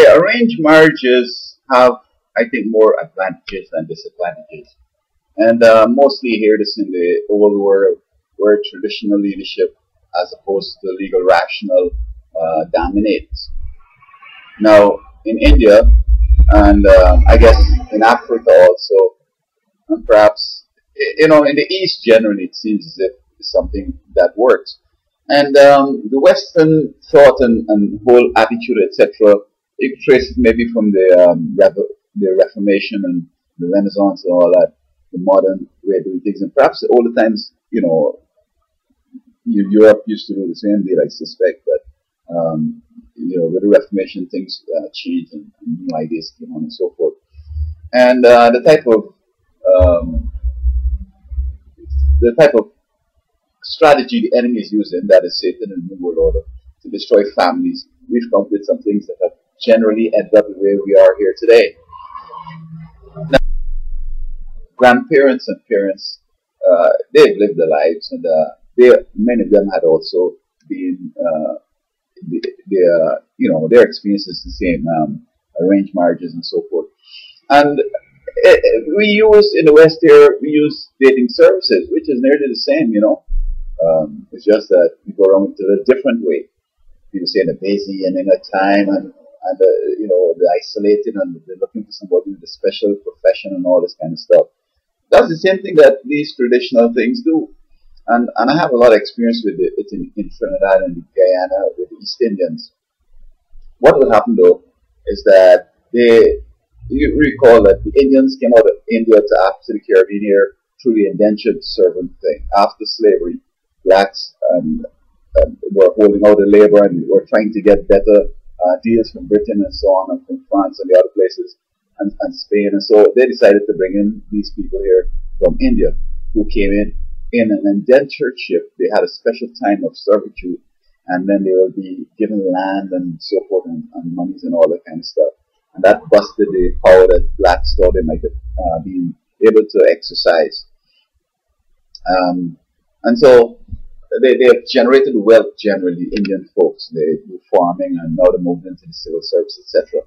Arranged marriages have, I think, more advantages than disadvantages. And mostly hear this in the old world where traditional leadership as opposed to legal rational dominates. Now, in India, and I guess in Africa also, and perhaps, in the East generally, it seems as if it's something that works. And the Western thought and whole attitude, etc., it traces maybe from the Reformation and the Renaissance and all that, the modern way of doing things. And perhaps all the times, Europe used to do the same deal, I suspect, but with the Reformation, things changed and new ideas came on and so forth. And um, the type of strategy the enemy is using, that is Satan and the New World Order, to destroy families, we've come up with some things that have generally ended up the way we are here today. Now, grandparents and parents, they've lived their lives, and many of them had also been, their experiences the same, arranged marriages and so forth. And we use, in the West here, we use dating services, which is nearly the same. It's just that we go around with it a different way. People say they're busy and in a time and they're isolated and they're looking for somebody with a special profession and all this kind of stuff. That's the same thing that these traditional things do. And I have a lot of experience with it in Trinidad and Guyana with the East Indians. What will happen though is that you recall that the Indians came out of India to the Caribbean here through the indentured servant thing. After slavery, blacks were holding out the labor and were trying to get better deals from Britain and so on, and from France and the other places, and Spain. And so they decided to bring in these people here from India who came in an indentured ship. They had a special time of servitude, and then they will be given land and so forth, and monies and all that kind of stuff. And that busted the power that blacks thought they might have been able to exercise. And so they have generated wealth generally, Indian folks. They do farming and now they moved into the civil service, etc.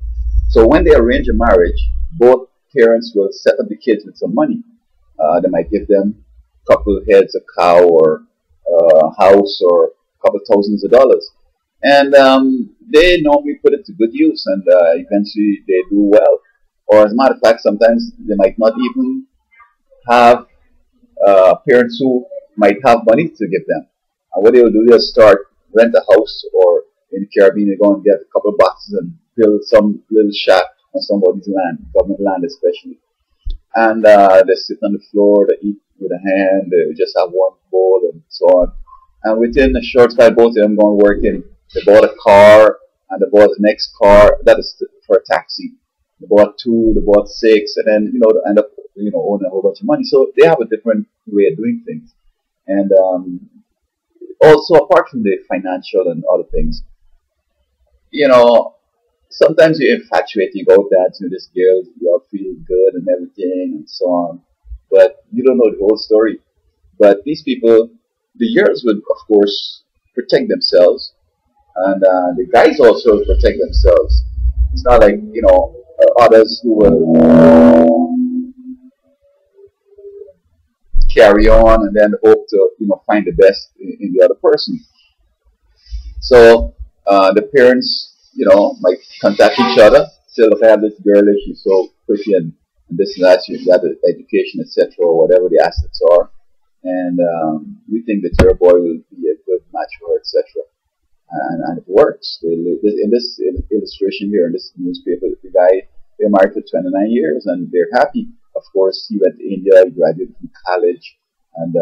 So when they arrange a marriage, both parents will set up the kids with some money. They might give them a couple of heads of cow or a house or a couple of thousands of dollars. And they normally put it to good use, and eventually they do well. Or as a matter of fact, sometimes they might not even have parents who might have money to give them. And what they will do, they'll rent a house, or in the Caribbean, they go and get a couple of boxes and build some little shack on somebody's land, government land especially. And they sit on the floor, they eat with a hand, they just have one bowl and so on. And within a short time, both of them going working. They bought a car, and they bought the next car. That is for a taxi. They bought two, they bought six, and then they end up owning a whole bunch of money. So they have a different way of doing things. And also, apart from the financial and other things, sometimes you're infatuated. You go dance with this girl, you all feel good and everything and so on, but you don't know the whole story. But these people, the girls would, of course, protect themselves. And the guys also protect themselves. It's not like, others who will carry on and then hope to, find the best in the other person. So the parents, might contact each other. Say, look, I have this girl, she's so pretty and this and that, she's got the education, etc., or whatever the assets are. And we think that your boy will be a good match for her, etc. And it works. In this illustration here, in this newspaper, the guy, they're married for 29 years and they're happy. Of course, he went to India, he graduated from college, and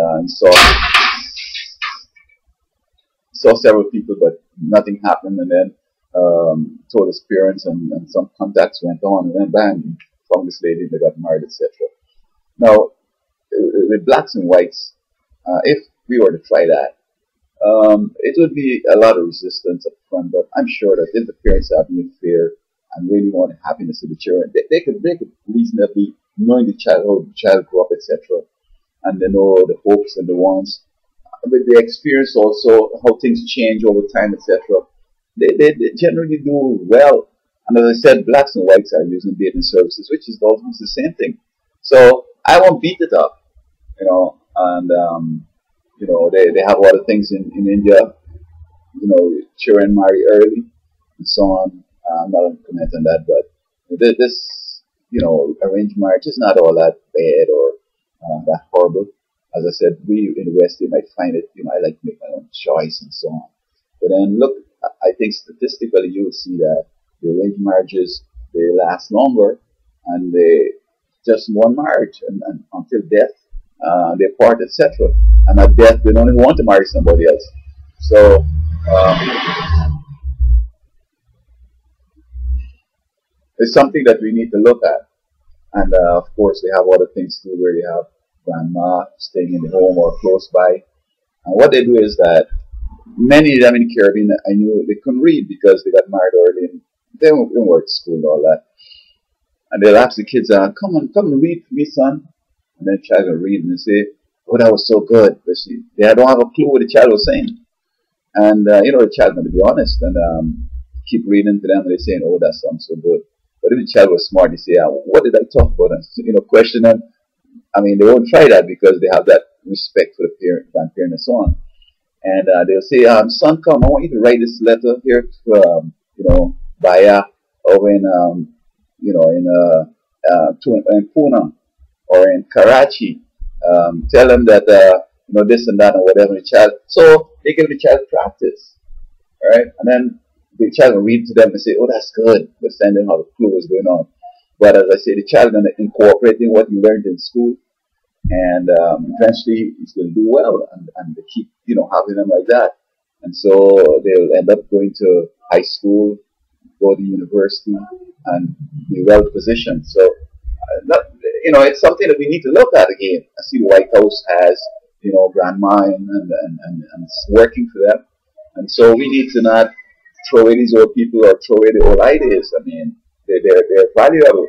he saw several people, but nothing happened. And then told his parents, and some contacts went on, and then bam, he found this lady, they got married, etc. Now, with blacks and whites, if we were to try that, it would be a lot of resistance up front, but I'm sure that if the parents are being fair and really want the happiness of the children, they could reasonably, knowing the child, how the child grew up, etc., and they know the hopes and the wants, with the experience also, how things change over time, etc., they generally do well. And as I said, blacks and whites are using dating services, which is almost the same thing. So I won't beat it up, and they have a lot of things in India, children marry early and so on. I'm not going to comment on that, but this, arranged marriage is not all that bad or that horrible. As I said, we in the West, they might find it, I like to make my own choice and so on. But then look, I think statistically you will see that the arranged marriages, they last longer and they just one marriage and until death, they part, etc. And at death, they don't even want to marry somebody else. So, it's something that we need to look at. And of course, they have other things too, where they have grandma staying in the home or close by. And what they do is that many of them in the Caribbean, I knew they couldn't read because they got married early and they didn't work school and all that. And they'll ask the kids, come and read for me, son. And then the child will read and they say, oh, that was so good. But they don't have a clue what the child was saying. And, the child's going to be honest and keep reading to them and they're saying, oh, that sounds so good. But if the child was smart, they say, what did I talk about? And, question them. I mean, they won't try that because they have that respect for the grandparent and so on. And they'll say, son, come, I want you to write this letter here to, Baya over in Pune or in Karachi. Tell them that, this and that and whatever the child. So they give the child practice. All right. And then the child will read to them and say, oh, that's good. But then they don't have a clue what's going on. But as I say, the child is going to incorporate in what he learned in school. And eventually he's going to do well. And they keep, having them like that. And so they'll end up going to high school, go to university, and be well positioned. So, it's something that we need to look at again. I see the White House has, grandma and it's working for them. And so we need to not throw away these old people or throw away the old ideas. I mean, they're valuable.